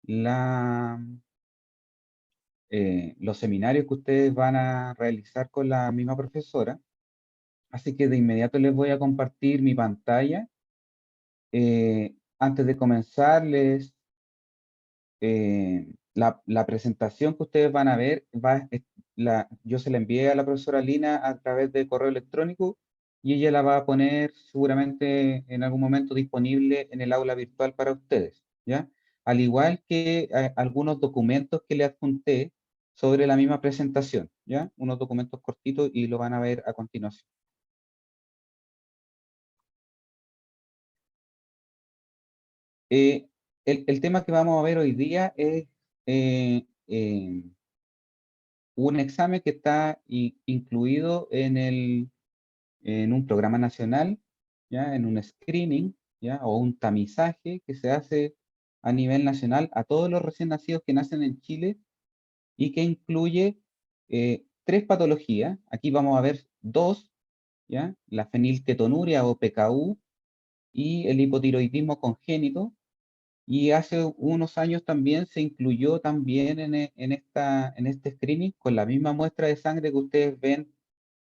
la, los seminarios que ustedes van a realizar con la misma profesora. Así que de inmediato les voy a compartir mi pantalla. Antes de comenzar, la presentación que ustedes van a ver, yo se la envié a la profesora Lina a través de correo electrónico y ella la va a poner seguramente en algún momento disponible en el aula virtual para ustedes, ¿ya? Al igual que algunos documentos que le adjunté sobre la misma presentación, ¿ya? Unos documentos cortitos y lo van a ver a continuación. Eh, el tema que vamos a ver hoy día es eh, eh, un examen que está incluido en un programa nacional, ¿ya? En un screening, ¿ya? O un tamizaje que se hace a nivel nacional a todos los recién nacidos que nacen en Chile y que incluye tres patologías. Aquí vamos a ver dos, ¿ya? La fenilketonuria o PKU y el hipotiroidismo congénito. Y hace unos años también se incluyó también en este screening con la misma muestra de sangre que ustedes ven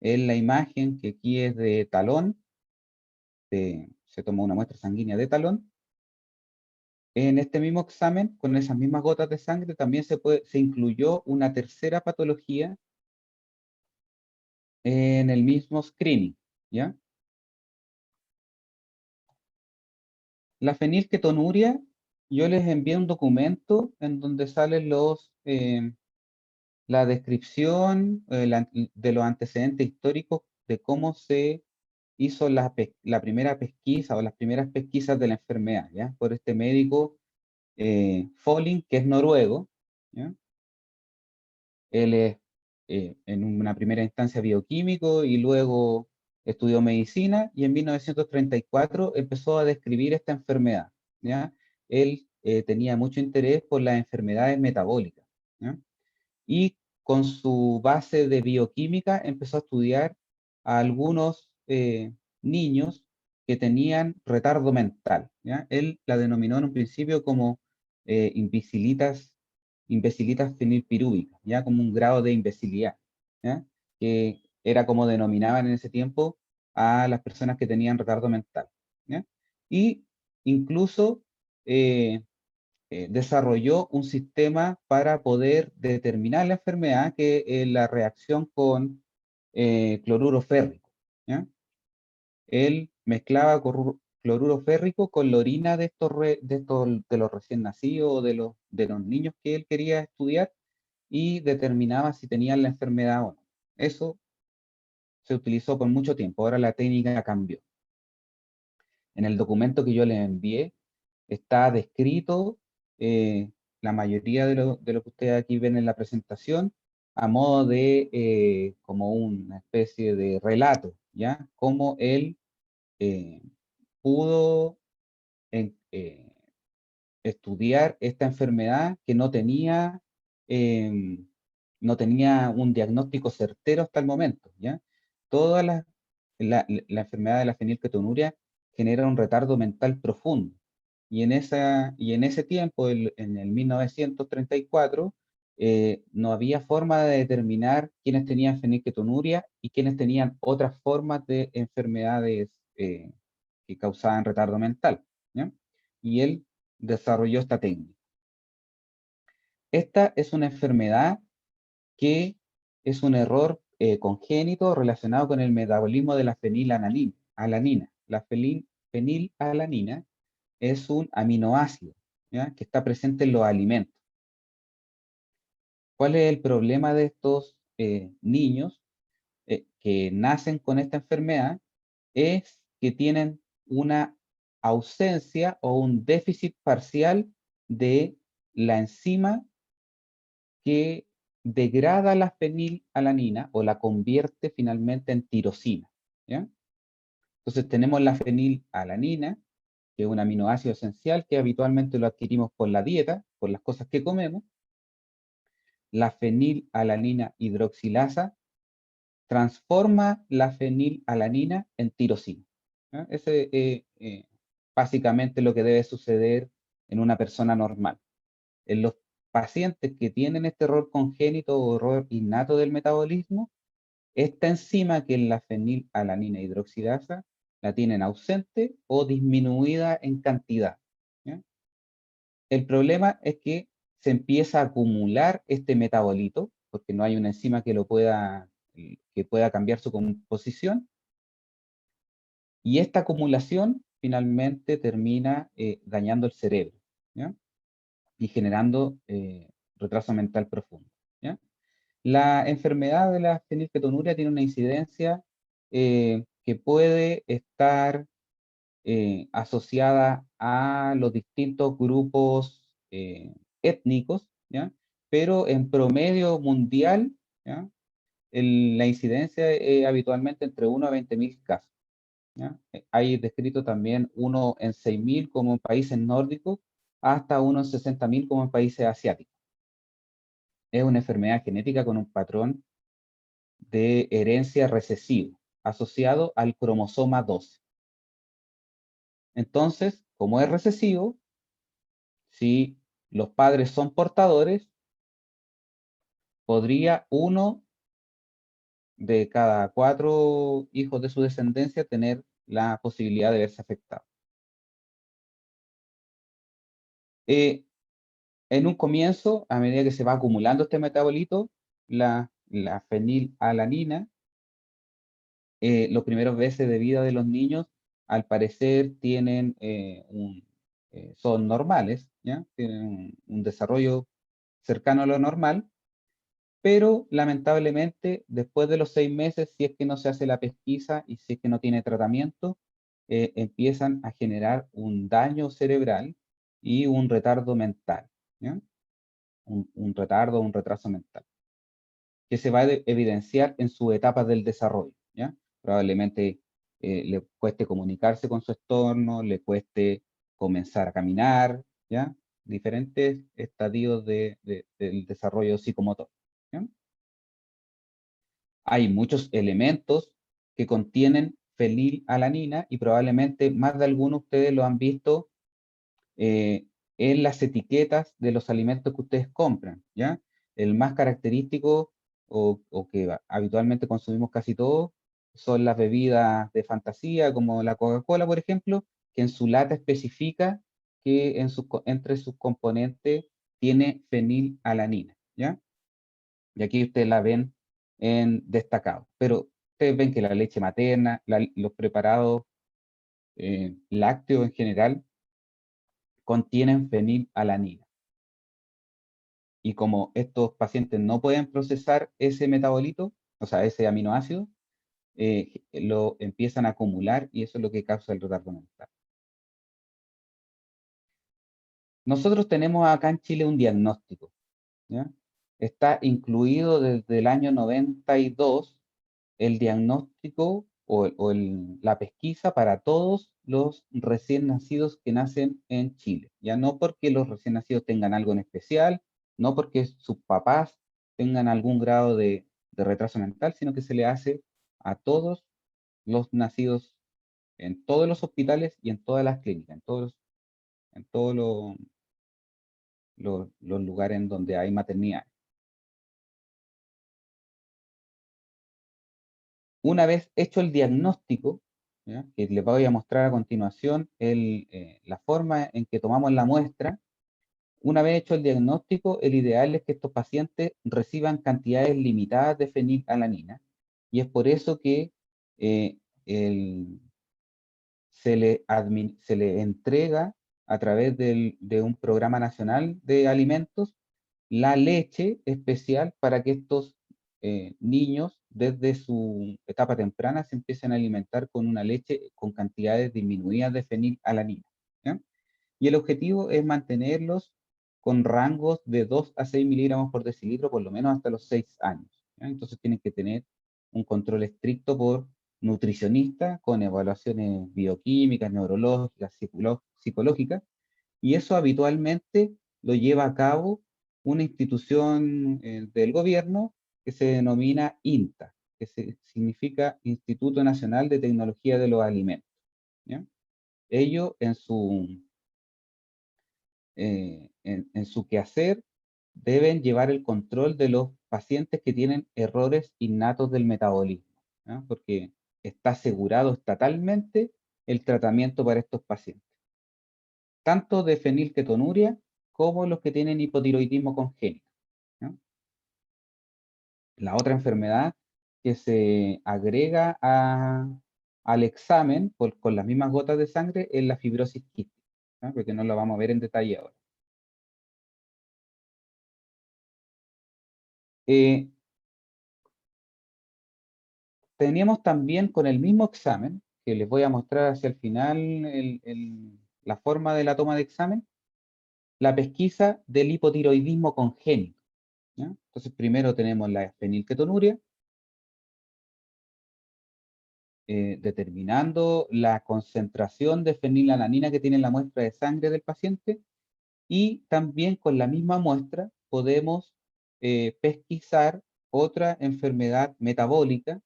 en la imagen, que aquí es de talón, se tomó una muestra sanguínea de talón. En este mismo examen, con esas mismas gotas de sangre, también se incluyó una tercera patología en el mismo screening, ¿ya? La fenilketonuria, yo les envié un documento en donde salen la descripción de los antecedentes históricos de cómo se hizo la primera pesquisa o las primeras pesquisas de la enfermedad, ¿ya? Por este médico Folling, que es noruego, ¿ya? Él es en una primera instancia bioquímico y luego estudió medicina y en 1934 empezó a describir esta enfermedad, ¿ya? Él tenía mucho interés por las enfermedades metabólicas, ¿ya? Y con su base de bioquímica empezó a estudiar a algunos niños que tenían retardo mental, ¿ya? Él la denominó en un principio como imbecilitas fenilpirúvicas, ya como un grado de imbecilidad, ¿ya? Que era como denominaban en ese tiempo a las personas que tenían retardo mental, ¿ya? Y incluso eh, desarrolló un sistema para poder determinar la enfermedad, que es la reacción con cloruro férrico, ¿ya? Él mezclaba cloruro férrico con la orina de los recién nacidos o de los niños que él quería estudiar y determinaba si tenían la enfermedad o no. Eso se utilizó por mucho tiempo, ahora la técnica cambió. En el documento que yo les envié está descrito la mayoría de lo que ustedes aquí ven en la presentación a modo de como una especie de relato, ¿ya? Cómo él eh, pudo eh, estudiar esta enfermedad que no tenía un diagnóstico certero hasta el momento, ¿ya? Toda la enfermedad de la fenilketonuria genera un retardo mental profundo. Y en ese tiempo, en el 1934, no había forma de determinar quiénes tenían fenilketonuria y quiénes tenían otras formas de enfermedades que causaban retardo mental, ¿ya? Y él desarrolló esta técnica. Esta es una enfermedad que es un error congénito relacionado con el metabolismo de la fenilalanina. La fenilalanina es un aminoácido, ¿ya? Que está presente en los alimentos. ¿Cuál es el problema de estos niños que nacen con esta enfermedad? Es que tienen una ausencia o un déficit parcial de la enzima que degrada la fenilalanina o la convierte finalmente en tirosina, ¿ya? Entonces tenemos la fenilalanina, que es un aminoácido esencial que habitualmente lo adquirimos por la dieta, por las cosas que comemos. La fenilalanina hidroxilasa transforma la fenilalanina en tirosina, ¿ya? Ese es básicamente lo que debe suceder en una persona normal. En los pacientes que tienen este error congénito o error innato del metabolismo, esta enzima, que es la fenilalanina hidroxidasa, la tienen ausente o disminuida en cantidad, ¿ya? El problema es que se empieza a acumular este metabolito, porque no hay una enzima que pueda cambiar su composición, y esta acumulación finalmente termina dañando el cerebro, ¿ya? Y generando retraso mental profundo, ¿ya? La enfermedad de la fenilketonuria tiene una incidencia que puede estar asociada a los distintos grupos étnicos, ¿ya? Pero en promedio mundial, ¿ya? La incidencia es habitualmente entre 1 a 20.000 casos, ¿ya? Hay descrito también uno en 6.000 como en países nórdicos, hasta uno en 60.000 como en países asiáticos. Es una enfermedad genética con un patrón de herencia recesivo asociado al cromosoma 12. Entonces, como es recesivo, si los padres son portadores, podría uno de cada 4 hijos de su descendencia tener la posibilidad de verse afectado. En un comienzo, a medida que se va acumulando este metabolito, la fenilalanina, los primeros meses de vida de los niños, al parecer, son normales, ¿ya? Tienen un desarrollo cercano a lo normal, pero lamentablemente, después de los 6 meses, si es que no se hace la pesquisa y si es que no tiene tratamiento, empiezan a generar un daño cerebral y un retardo mental, ¿ya? Un retardo, un retraso mental, que se va a evidenciar en sus etapas del desarrollo, ¿ya? Probablemente le cueste comunicarse con su entorno, le cueste comenzar a caminar, ¿ya? Diferentes estadios del desarrollo psicomotor, ¿ya? Hay muchos elementos que contienen fenilalanina y probablemente más de algunos de ustedes lo han visto eh, en las etiquetas de los alimentos que ustedes compran, ¿ya? El más característico o que habitualmente consumimos casi todos son las bebidas de fantasía, como la Coca-Cola, por ejemplo, que en su lata especifica que entre sus componentes tiene fenilalanina, ¿ya? Y aquí ustedes la ven en destacado. Pero ustedes ven que la leche materna, los preparados lácteos en general, contienen fenilalanina. Y como estos pacientes no pueden procesar ese metabolito, o sea, ese aminoácido, lo empiezan a acumular y eso es lo que causa el retardo mental. Nosotros tenemos acá en Chile un diagnóstico, ¿ya? Está incluido desde el año 92 el diagnóstico la pesquisa para todos los recién nacidos que nacen en Chile. Ya no porque los recién nacidos tengan algo en especial, no porque sus papás tengan algún grado de retraso mental, sino que se le hace a todos los nacidos en todos los hospitales y en todas las clínicas, en todos los lugares en donde hay maternidad. Una vez hecho el diagnóstico, ¿ya? Que les voy a mostrar a continuación la forma en que tomamos la muestra, una vez hecho el diagnóstico, el ideal es que estos pacientes reciban cantidades limitadas de fenilalanina, y es por eso que eh, el- se le entrega a través de un programa nacional de alimentos la leche especial para que estos niños desde su etapa temprana se empiecen a alimentar con una leche con cantidades disminuidas de fenilalanina, ¿ya? Y el objetivo es mantenerlos con rangos de 2 a 6 miligramos por decilitro por lo menos hasta los 6 años, ¿ya? Entonces tienen que tener un control estricto por nutricionista con evaluaciones bioquímicas, neurológicas, psicológicas, y eso habitualmente lo lleva a cabo una institución del gobierno que se denomina INTA, que significa Instituto Nacional de Tecnología de los Alimentos, ¿ya? Ellos en su quehacer deben llevar el control de los pacientes que tienen errores innatos del metabolismo, ¿ya? Porque está asegurado estatalmente el tratamiento para estos pacientes, tanto de fenilketonuria como los que tienen hipotiroidismo congénito, ¿ya? La otra enfermedad que se agrega al examen con las mismas gotas de sangre es la fibrosis quística, ¿ya? Porque no lo vamos a ver en detalle ahora. Eh, Teníamos también con el mismo examen, que les voy a mostrar hacia el final la forma de la toma de examen, la pesquisa del hipotiroidismo congénito, ¿ya? Entonces primero tenemos la fenilketonuria, determinando la concentración de fenilalanina que tiene la muestra de sangre del paciente, y también con la misma muestra podemos pesquisar otra enfermedad metabólica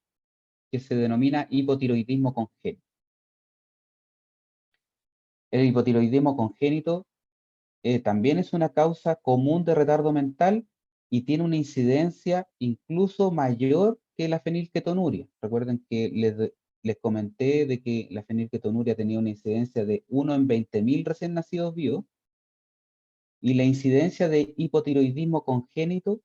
que se denomina hipotiroidismo congénito. El hipotiroidismo congénito también es una causa común de retardo mental y tiene una incidencia incluso mayor que la fenilketonuria. Recuerden que les comenté de que la fenilketonuria tenía una incidencia de 1 en 20.000 recién nacidos vivos, y la incidencia de hipotiroidismo congénito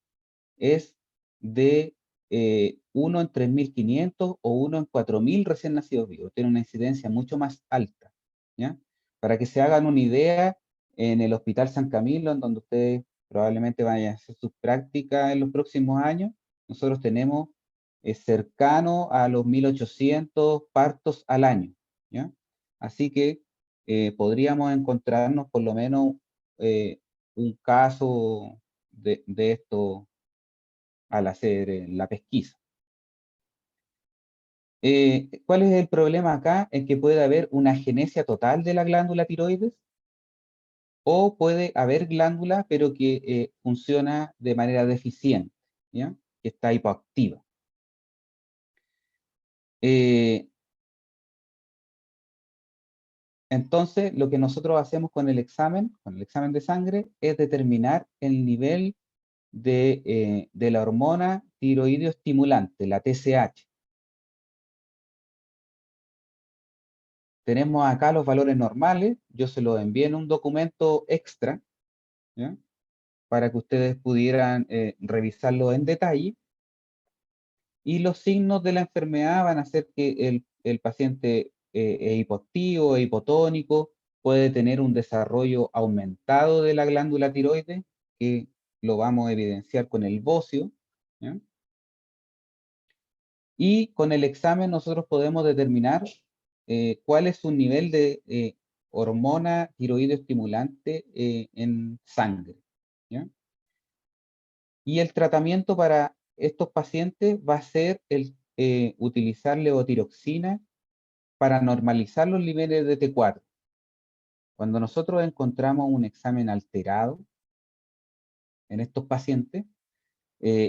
es de 1 en 3.500 o 1 en 4.000 recién nacidos vivos. Tiene una incidencia mucho más alta, ¿ya? Para que se hagan una idea, en el Hospital San Camilo, en donde ustedes probablemente vayan a hacer sus prácticas en los próximos años, nosotros tenemos cercano a los 1.800 partos al año, ¿ya? Así que podríamos encontrarnos por lo menos eh, un caso de esto al hacer la pesquisa. ¿Cuál es el problema acá? En que puede haber una agenesia total de la glándula tiroides, o puede haber glándula pero que funciona de manera deficiente, ¿ya? Que está hipoactiva. Eh, entonces, lo que nosotros hacemos con el examen de sangre, es determinar el nivel de la hormona tiroideo estimulante, la TSH. Tenemos acá los valores normales, yo se los envié en un documento extra, ¿ya? Para que ustedes pudieran revisarlo en detalle, y los signos de la enfermedad van a ser que el paciente es hipoactivo, es hipotónico, puede tener un desarrollo aumentado de la glándula tiroides, que lo vamos a evidenciar con el bocio, ¿ya? Y con el examen nosotros podemos determinar cuál es su nivel de hormona tiroideo estimulante en sangre, ¿ya? Y el tratamiento para estos pacientes va a ser utilizar levotiroxina para normalizar los niveles de T4. Cuando nosotros encontramos un examen alterado en estos pacientes,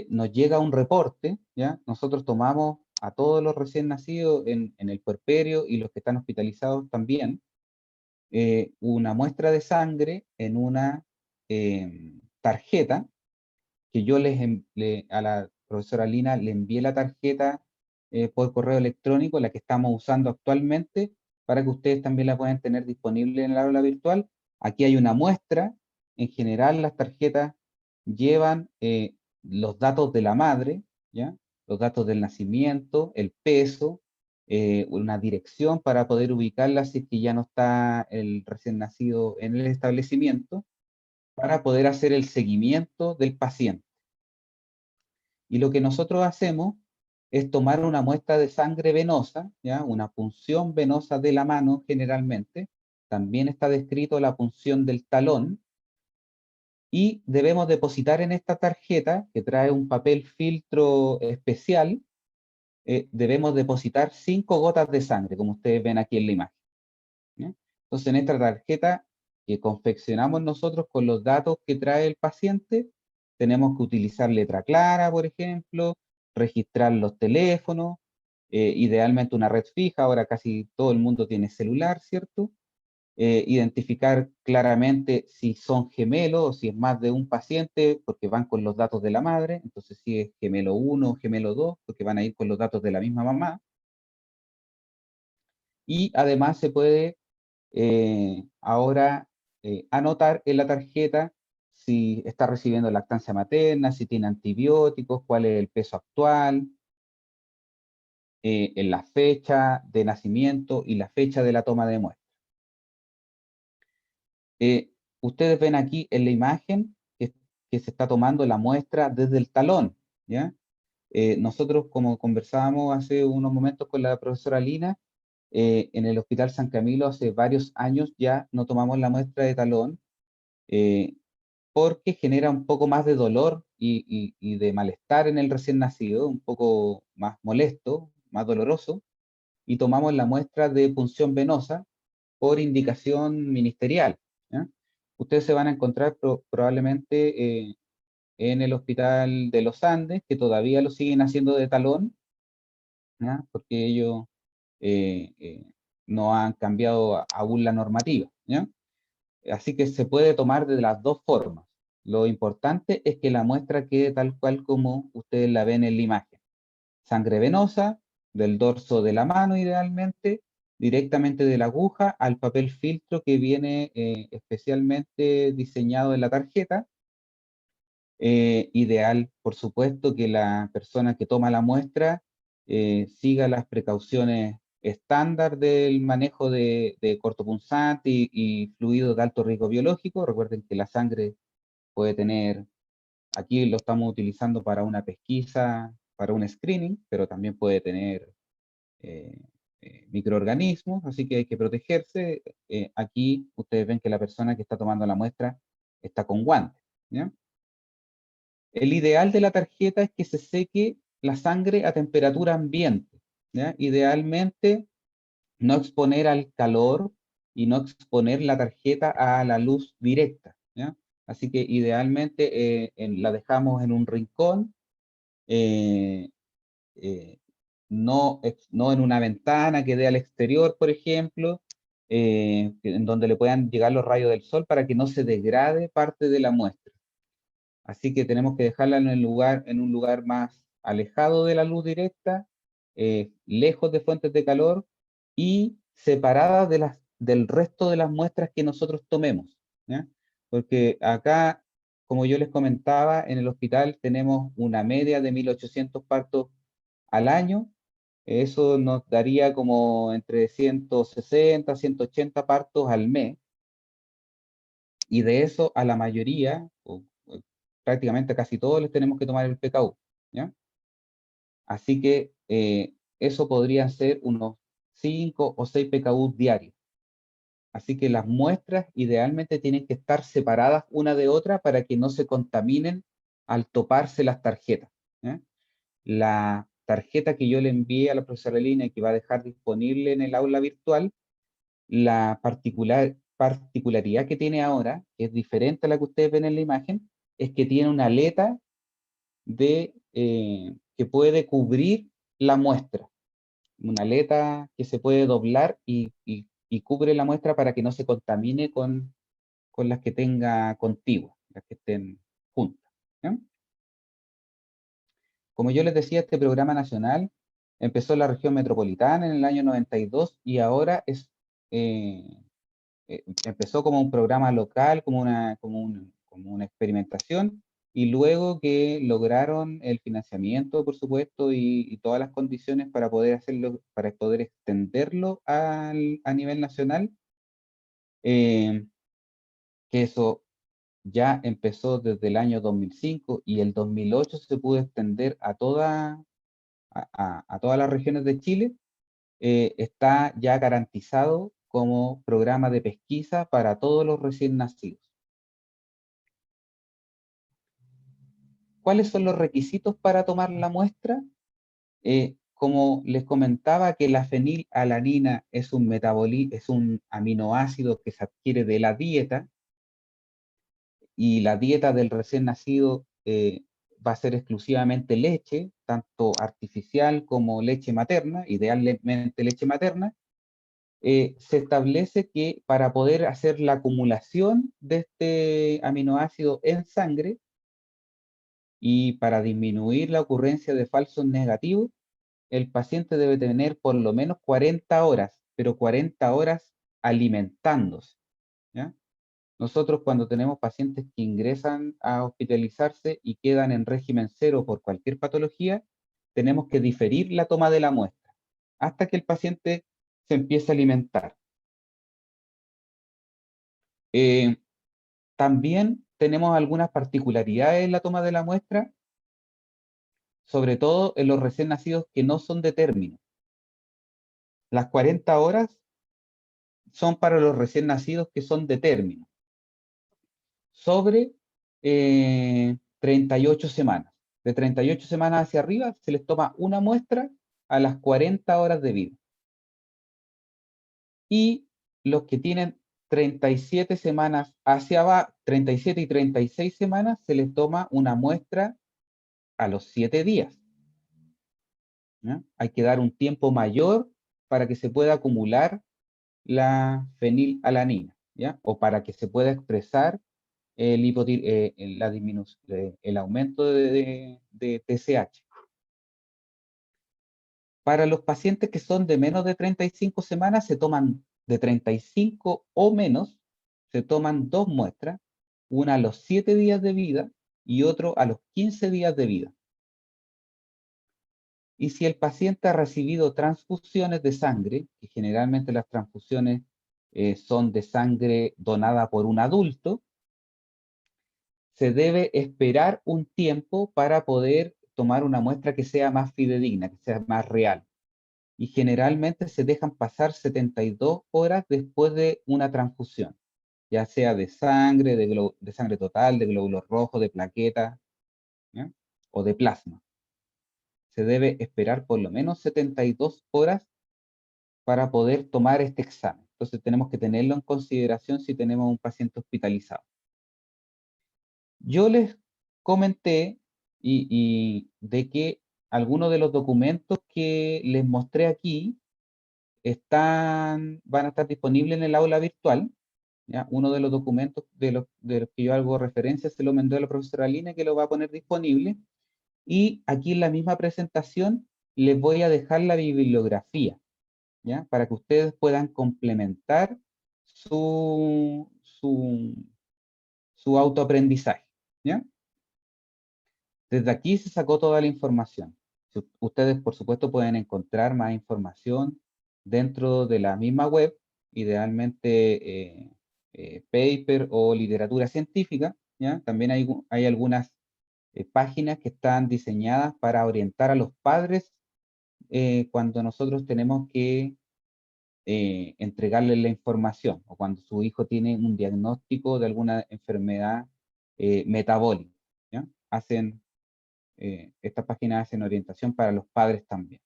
nos llega un reporte, ¿ya? Nosotros tomamos a todos los recién nacidos en el puerperio, y los que están hospitalizados también, una muestra de sangre en una tarjeta, que yo a la profesora Lina le envié la tarjeta por correo electrónico, la que estamos usando actualmente, para que ustedes también la puedan tener disponible en el aula virtual. Aquí hay una muestra. En general, las tarjetas llevan los datos de la madre, ¿ya? Los datos del nacimiento, el peso, una dirección para poder ubicarla si es que ya no está el recién nacido en el establecimiento, para poder hacer el seguimiento del paciente. Y lo que nosotros hacemos es tomar una muestra de sangre venosa, ¿ya? Una punción venosa de la mano generalmente. También está descrito la punción del talón, y debemos depositar en esta tarjeta, que trae un papel filtro especial, debemos depositar 5 gotas de sangre, como ustedes ven aquí en la imagen, ¿ya? Entonces, en esta tarjeta que confeccionamos nosotros con los datos que trae el paciente, tenemos que utilizar letra clara, por ejemplo, registrar los teléfonos, idealmente una red fija. Ahora casi todo el mundo tiene celular, ¿cierto? identificar claramente si son gemelos o si es más de un paciente, porque van con los datos de la madre, entonces si es gemelo 1 o gemelo 2, porque van a ir con los datos de la misma mamá. Y además se puede ahora anotar en la tarjeta si está recibiendo lactancia materna, si tiene antibióticos, cuál es el peso actual, en la fecha de nacimiento y la fecha de la toma de muestra. Ustedes ven aquí en la imagen que se está tomando la muestra desde el talón, ¿ya? Nosotros, como conversábamos hace unos momentos con la profesora Lina, en el Hospital San Camilo hace varios años ya no tomamos la muestra de talón, eh, porque genera un poco más de dolor y de malestar en el recién nacido, un poco más molesto, más doloroso, y tomamos la muestra de punción venosa por indicación ministerial, ¿ya? Ustedes se van a encontrar probablemente en el Hospital de los Andes, que todavía lo siguen haciendo de talón, ¿ya? Porque ellos no han cambiado aún la normativa, ¿ya? Así que se puede tomar de las dos formas. Lo importante es que la muestra quede tal cual como ustedes la ven en la imagen. Sangre venosa, del dorso de la mano idealmente, directamente de la aguja al papel filtro que viene especialmente diseñado en la tarjeta. Ideal, por supuesto, que la persona que toma la muestra siga las precauciones estándar del manejo de cortopunzante y fluidos de alto riesgo biológico. Recuerden que la sangre puede tener, aquí lo estamos utilizando para una pesquisa, para un screening, pero también puede tener eh, microorganismos, así que hay que protegerse. Aquí ustedes ven que la persona que está tomando la muestra está con guantes, ¿ya? El ideal de la tarjeta es que se seque la sangre a temperatura ambiente, ¿ya? Idealmente no exponer al calor y no exponer la tarjeta a la luz directa, ¿ya? Así que idealmente la dejamos en un rincón, eh, eh, no en una ventana que dé al exterior, por ejemplo, en donde le puedan llegar los rayos del sol para que no se degrade parte de la muestra. Así que tenemos que dejarla en un lugar más alejado de la luz directa, lejos de fuentes de calor y separada del resto de las muestras que nosotros tomemos, ¿ya? Porque acá, como yo les comentaba, en el hospital tenemos una media de 1.800 partos al año. Eso nos daría como entre 160, 180 partos al mes, y de eso a la mayoría, o prácticamente casi todos les tenemos que tomar el PKU, ¿ya? Así que eso podrían ser unos 5 o 6 PKU diarios. Así que las muestras idealmente tienen que estar separadas una de otra para que no se contaminen al toparse las tarjetas, ¿ya? La tarjeta que yo le envié a la profesora Lina y que va a dejar disponible en el aula virtual, la particularidad que tiene ahora, que es diferente a la que ustedes ven en la imagen, es que tiene una aleta que puede cubrir la muestra. Una aleta que se puede doblar y cubre la muestra para que no se contamine con las que tenga contiguas, las que estén juntas, ¿ya? Como yo les decía, este programa nacional empezó en la región metropolitana en el año 92 y ahora eh, empezó como un programa local, como una experimentación, y luego que lograron el financiamiento, por supuesto, y todas las condiciones para poder hacerlo, para poder extenderlo a nivel nacional, eh, que eso ya empezó desde el año 2005 y el 2008 se pudo extender a todas las regiones de Chile. Está ya garantizado como programa de pesquisa para todos los recién nacidos. ¿Cuáles son los requisitos para tomar la muestra? Como les comentaba, que la fenilalanina es un aminoácido que se adquiere de la dieta, y la dieta del recién nacido va a ser exclusivamente leche, tanto artificial como leche materna, idealmente leche materna, se establece que para poder hacer la acumulación de este aminoácido en sangre y para disminuir la ocurrencia de falsos negativos, el paciente debe tener por lo menos 40 horas, pero 40 horas alimentándose, ¿ya? Nosotros cuando tenemos pacientes que ingresan a hospitalizarse y quedan en régimen cero por cualquier patología, tenemos que diferir la toma de la muestra hasta que el paciente se empiece a alimentar. Eh, También tenemos algunas particularidades en la toma de la muestra, sobre todo en los recién nacidos que no son de término. Las 40 horas son para los recién nacidos que son de término, sobre 38 semanas. De 38 semanas hacia arriba se les toma una muestra a las 40 horas de vida. Y los que tienen 37 semanas hacia abajo, 37 y 36 semanas, se les toma una muestra a los 7 días. ¿Ya? Hay que dar un tiempo mayor para que se pueda acumular la fenilalanina, ¿ya? O para que se pueda expresar el aumento de TSH. Para los pacientes que son de menos de 35 semanas, se toman de 35 o menos, se toman dos muestras, una a los 7 días de vida y otro a los 15 días de vida. Y si el paciente ha recibido transfusiones de sangre, que generalmente las transfusiones son de sangre donada por un adulto, se debe esperar un tiempo para poder tomar una muestra que sea más fidedigna, que sea más real. Y generalmente se dejan pasar 72 horas después de una transfusión, ya sea de sangre, de sangre total, de glóbulos rojos, de plaquetas, ¿ya? O de plasma. Se debe esperar por lo menos 72 horas para poder tomar este examen. Entonces tenemos que tenerlo en consideración si tenemos un paciente hospitalizado. Yo les comenté de que algunos de los documentos que les mostré aquí van a estar disponibles en el aula virtual, ¿ya? Uno de los documentos de los que yo hago referencia se lo mandé a la profesora Lina, que lo va a poner disponible. Y aquí en la misma presentación les voy a dejar la bibliografía, ¿ya? Para que ustedes puedan complementar su autoaprendizaje, ¿ya? Desde aquí se sacó toda la información. Ustedes, por supuesto, pueden encontrar más información dentro de la misma web, idealmente paper o literatura científica, ¿ya? También hay algunas páginas que están diseñadas para orientar a los padres cuando nosotros tenemos que entregarles la información o cuando su hijo tiene un diagnóstico de alguna enfermedad metabólica, ¿ya? Estas páginas hacen orientación para los padres también.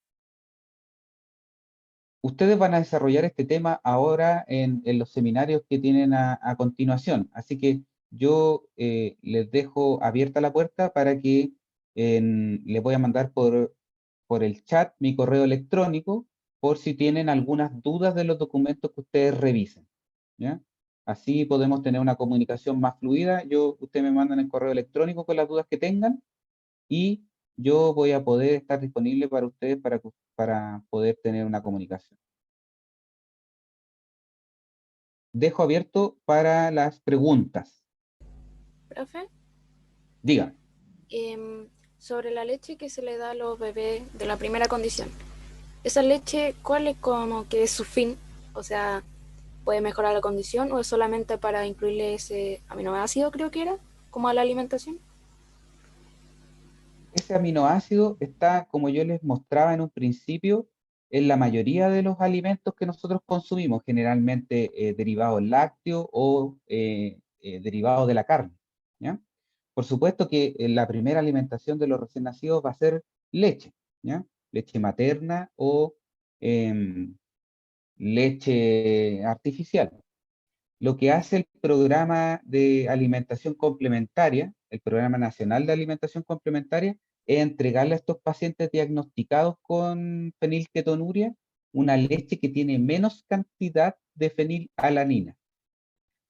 Ustedes van a desarrollar este tema ahora en los seminarios que tienen a continuación, así que yo les dejo abierta la puerta para que les voy a mandar por el chat mi correo electrónico por si tienen algunas dudas de los documentos que ustedes revisen, ¿ya? Así podemos tener una comunicación más fluida. Ustedes me mandan el correo electrónico con las dudas que tengan y yo voy a poder estar disponible para ustedes para poder tener una comunicación. Dejo abierto para las preguntas. Profe, Díganme. sobre la leche que se le da a los bebés de la primera condición. ¿Esa leche cuál es como que es su fin? O sea, ¿puede mejorar la condición o es solamente para incluirle ese aminoácido, creo que era, como a la alimentación? Ese aminoácido está, como yo les mostraba en un principio, en la mayoría de los alimentos que nosotros consumimos, generalmente derivados lácteos o derivados de la carne, ¿ya? Por supuesto que la primera alimentación de los recién nacidos va a ser leche, ¿ya? Leche materna o em, leche artificial. Lo que hace el programa de alimentación complementaria, el Programa Nacional de Alimentación Complementaria, es entregarle a estos pacientes diagnosticados con fenilketonuria una leche que tiene menos cantidad de fenilalanina.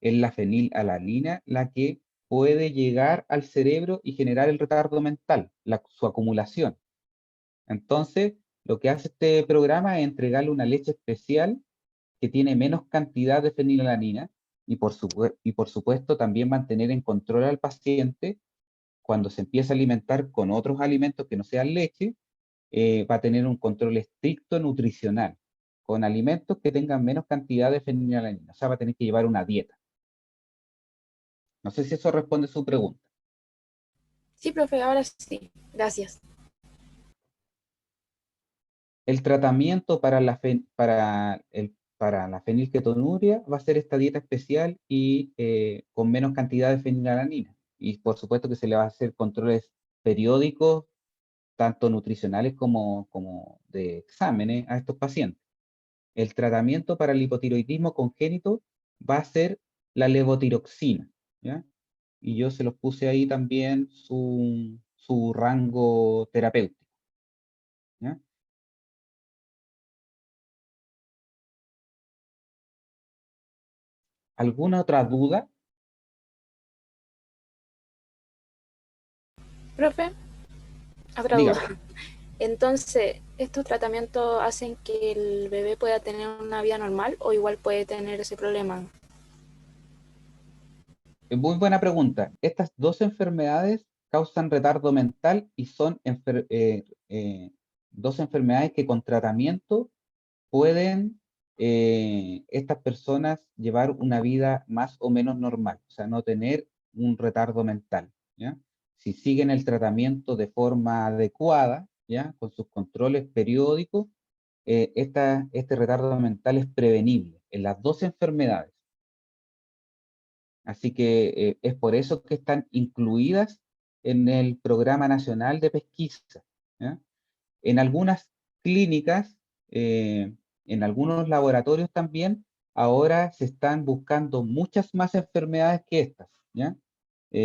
Es la fenilalanina la que puede llegar al cerebro y generar el retardo mental, su acumulación. Entonces, lo que hace este programa es entregarle una leche especial que tiene menos cantidad de fenilalanina y por supuesto también mantener en control al paciente cuando se empieza a alimentar con otros alimentos que no sean leche, va a tener un control estricto nutricional, con alimentos que tengan menos cantidad de fenilalanina. O sea, va a tener que llevar una dieta. No sé si eso responde a su pregunta. Sí, profe, ahora sí. Gracias. El tratamiento para la fenilketonuria va a ser esta dieta especial y con menos cantidad de fenilalanina. Y por supuesto que se le va a hacer controles periódicos, tanto nutricionales como de exámenes a estos pacientes. El tratamiento para el hipotiroidismo congénito va a ser la levotiroxina, ¿ya? Y yo se los puse ahí también su rango terapéutico, ¿ya? ¿Alguna otra duda? Profe, otra duda. Dígame. Entonces, ¿estos tratamientos hacen que el bebé pueda tener una vida normal o igual puede tener ese problema? Muy buena pregunta. Estas dos enfermedades causan retardo mental y son dos enfermedades que con tratamiento pueden estas personas llevar una vida más o menos normal, o sea, no tener un retardo mental, ¿ya? Si siguen el tratamiento de forma adecuada, ¿ya? Con sus controles periódicos, este retardo mental es prevenible en las dos enfermedades. Así que es por eso que están incluidas en el Programa Nacional de Pesquisa, ¿ya? En algunas clínicas, en algunos laboratorios también, ahora se están buscando muchas más enfermedades que estas, ¿ya?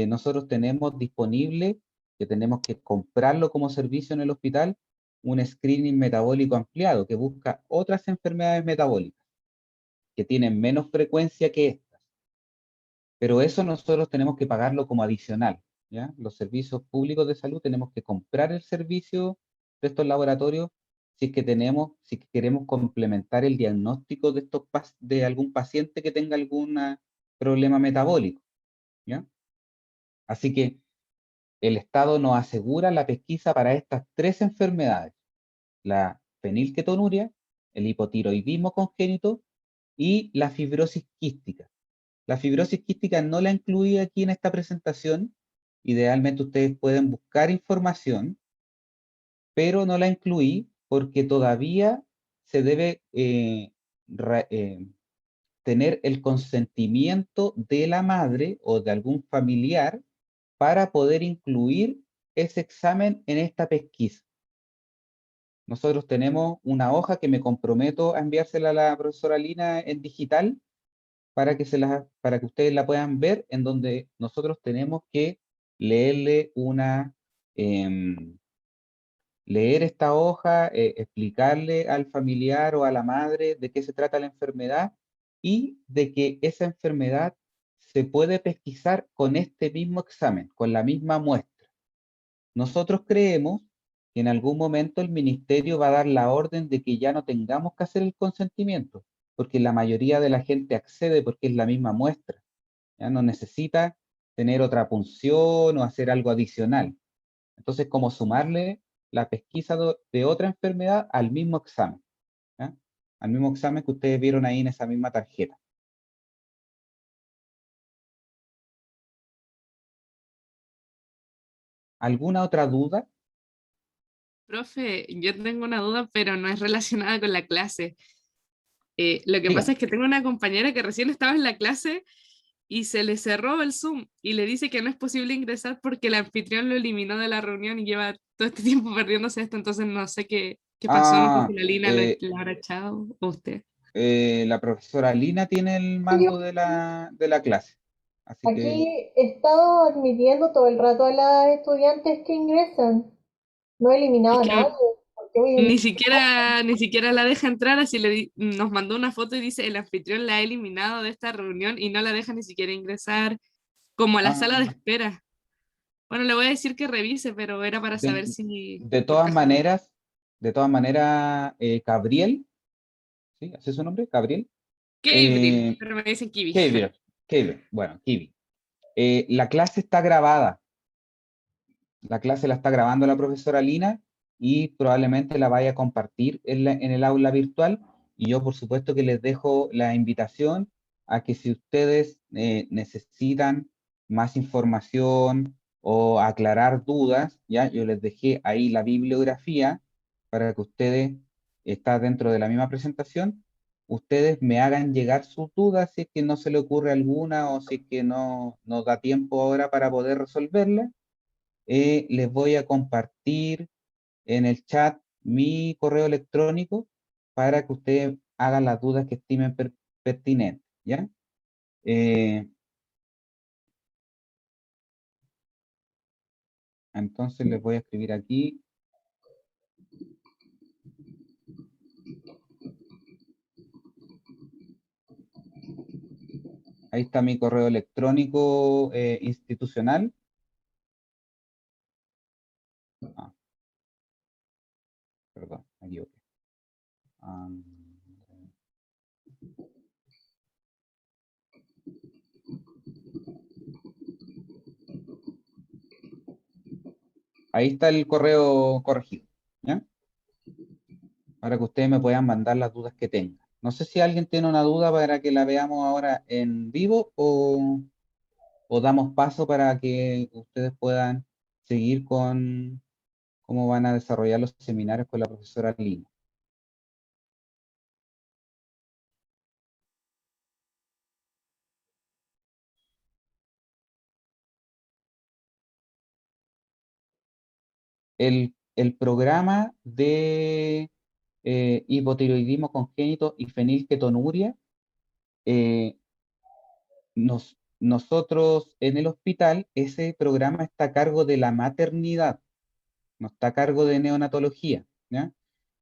Nosotros tenemos disponible, que tenemos que comprarlo como servicio en el hospital, un screening metabólico ampliado que busca otras enfermedades metabólicas que tienen menos frecuencia que estas. Pero eso nosotros tenemos que pagarlo como adicional, ¿ya? Los servicios públicos de salud tenemos que comprar el servicio de estos laboratorios si es que queremos complementar el diagnóstico de de algún paciente que tenga algún problema metabólico, ¿ya? Así que el Estado nos asegura la pesquisa para estas tres enfermedades: la fenilketonuria, el hipotiroidismo congénito y la fibrosis quística. La fibrosis quística no la incluí aquí en esta presentación. Idealmente ustedes pueden buscar información, pero no la incluí porque todavía se debe tener el consentimiento de la madre o de algún familiar para poder incluir ese examen en esta pesquisa. Nosotros tenemos una hoja que me comprometo a enviársela a la profesora Lina en digital para que ustedes la puedan ver, en donde nosotros tenemos que leerle em, leer esta hoja, explicarle al familiar o a la madre de qué se trata la enfermedad y de que esa enfermedad se puede pesquisar con este mismo examen, con la misma muestra. Nosotros creemos que en algún momento el ministerio va a dar la orden de que ya no tengamos que hacer el consentimiento, porque la mayoría de la gente accede porque es la misma muestra. Ya no necesita tener otra punción o hacer algo adicional. Entonces, como sumarle la pesquisa de otra enfermedad al mismo examen, ¿ya? Al mismo examen que ustedes vieron ahí en esa misma tarjeta. ¿Alguna otra duda? Profe, yo tengo una duda, pero no es relacionada con la clase. Lo que pasa Dígame. es que tengo una compañera que recién estaba en la clase y se le cerró el Zoom y le dice que no es posible ingresar porque el anfitrión lo eliminó de la reunión y lleva todo este tiempo perdiéndose esto, entonces no sé qué pasó, no sé si Ah, la Lina eh, la habrá echado o usted. la profesora Lina tiene el mando de la clase. Así que, Aquí he estado admitiendo todo el rato a las estudiantes que ingresan. No he eliminado Es a nadie, que, porque Ni siquiera la deja entrar, así nos mandó una foto y dice, el anfitrión la ha eliminado de esta reunión y no la deja ni siquiera ingresar como a la sala de Ah, espera. Bueno, le voy a decir que revise, pero era para de, saber si de por todas casualidad. maneras, Gabriel, ¿sí? ¿Así es su nombre? Gabriel. Gabriel, Eh, pero me dicen Kiwi. Gabriel, Gabriel, bueno, Kiwi. La clase está grabada. La clase la está grabando la profesora Lina y probablemente la vaya a compartir en el aula virtual. Y yo, por supuesto, que les dejo la invitación a que si ustedes necesitan más información o aclarar dudas, ya yo les dejé ahí la bibliografía para que ustedes, está dentro de la misma presentación, ustedes me hagan llegar sus dudas si es que no se le ocurre alguna o si es que no nos da tiempo ahora para poder resolverla. Les voy a compartir en el chat mi correo electrónico para que ustedes hagan las dudas que estimen pertinentes, ¿ya? Eh, entonces les voy a escribir aquí. Ahí está mi correo electrónico institucional. Ah, perdón, me equivoqué. Ah, ahí está el correo corregido, ¿ya? Para que ustedes me puedan mandar las dudas que tengan. No sé si alguien tiene una duda para que la veamos ahora en vivo o damos paso para que ustedes puedan seguir con cómo van a desarrollar los seminarios con la profesora Lina. El programa de hipotiroidismo congénito y fenilketonuria, eh, nosotros en el hospital, ese programa está a cargo de la maternidad, no está a cargo de neonatología, ¿ya?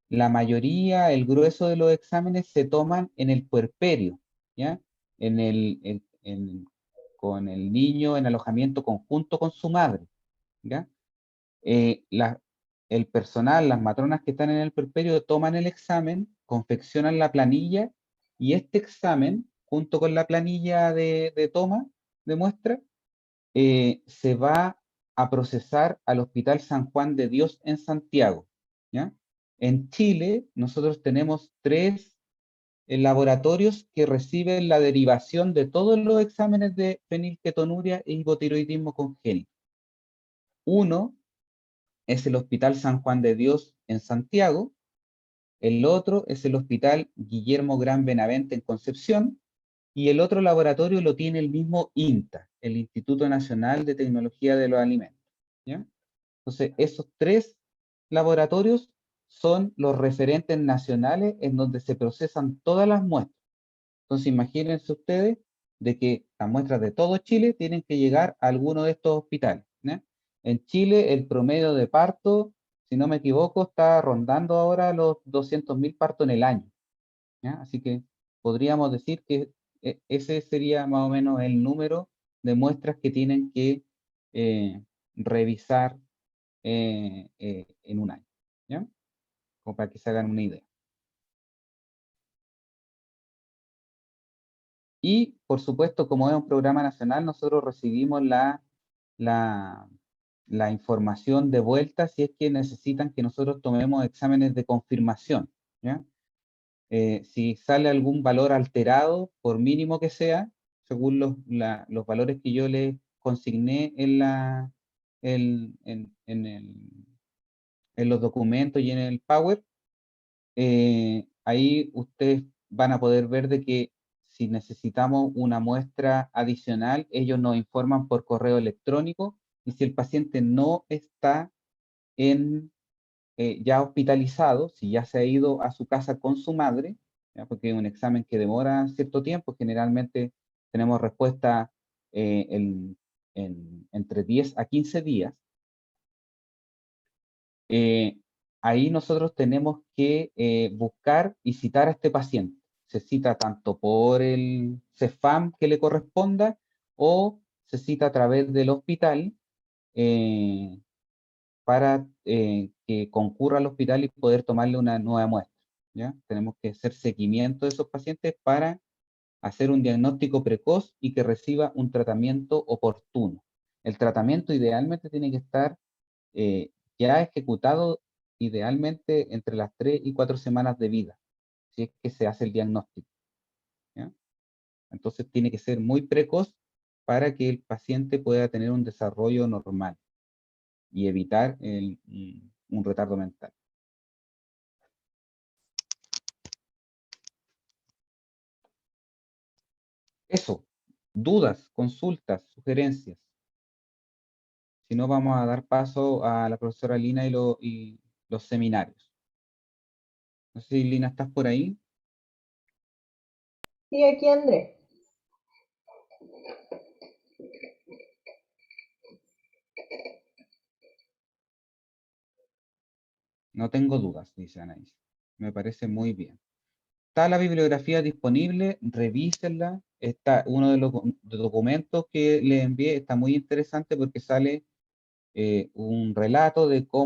La mayoría, el grueso de los exámenes se toman en el puerperio, ¿ya? Con el niño en alojamiento conjunto con su madre, ¿ya? Eh, la- el personal, las matronas que están en el puerperio toman el examen, confeccionan la planilla y este examen, junto con la planilla de toma de muestra, se va a procesar al Hospital San Juan de Dios en Santiago, ¿ya? En Chile, nosotros tenemos tres laboratorios que reciben la derivación de todos los exámenes de fenilketonuria e hipotiroidismo congénito. Uno es el Hospital San Juan de Dios en Santiago, el otro es el Hospital Guillermo Gran Benavente en Concepción, y el otro laboratorio lo tiene el mismo INTA, el Instituto Nacional de Tecnología de los Alimentos, ¿ya? Entonces, esos tres laboratorios son los referentes nacionales en donde se procesan todas las muestras. Entonces, imagínense ustedes de que las muestras de todo Chile tienen que llegar a alguno de estos hospitales, ¿ya? En Chile, el promedio de parto, si no me equivoco, está rondando ahora los 200.000 partos en el año, ¿ya? Así que podríamos decir que ese sería más o menos el número de muestras que tienen que revisar en un año, ¿ya? Como para que se hagan una idea. Y, por supuesto, como es un programa nacional, nosotros recibimos la, la información de vuelta si es que necesitan que nosotros tomemos exámenes de confirmación, ¿ya? Si sale algún valor alterado, por mínimo que sea, según los valores que yo les consigné en los documentos y en el Power, ahí ustedes van a poder ver de que si necesitamos una muestra adicional, ellos nos informan por correo electrónico y si el paciente no está ya hospitalizado, si ya se ha ido a su casa con su madre, ¿ya? Porque es un examen que demora cierto tiempo, generalmente tenemos respuesta entre 10 a 15 días, eh, ahí nosotros tenemos que buscar y citar a este paciente. Se cita tanto por el CEFAM que le corresponda o se cita a través del hospital para que concurra al hospital y poder tomarle una nueva muestra. ¿Ya? Tenemos que hacer seguimiento de esos pacientes para hacer un diagnóstico precoz y que reciba un tratamiento oportuno. El tratamiento idealmente tiene que estar ya ejecutado idealmente entre las 3 y 4 semanas de vida, si es que se hace el diagnóstico. ¿Ya? Entonces tiene que ser muy precoz para que el paciente pueda tener un desarrollo normal y evitar un retardo mental. Eso, dudas, consultas, sugerencias. Si no, vamos a dar paso a la profesora Lina y los seminarios. No sé si Lina, ¿estás por ahí? Sí, aquí André. No tengo dudas, dice Anaís. Me parece muy bien. Está la bibliografía disponible, revísenla. Está uno de los documentos que le envié, está muy interesante porque sale un relato de cómo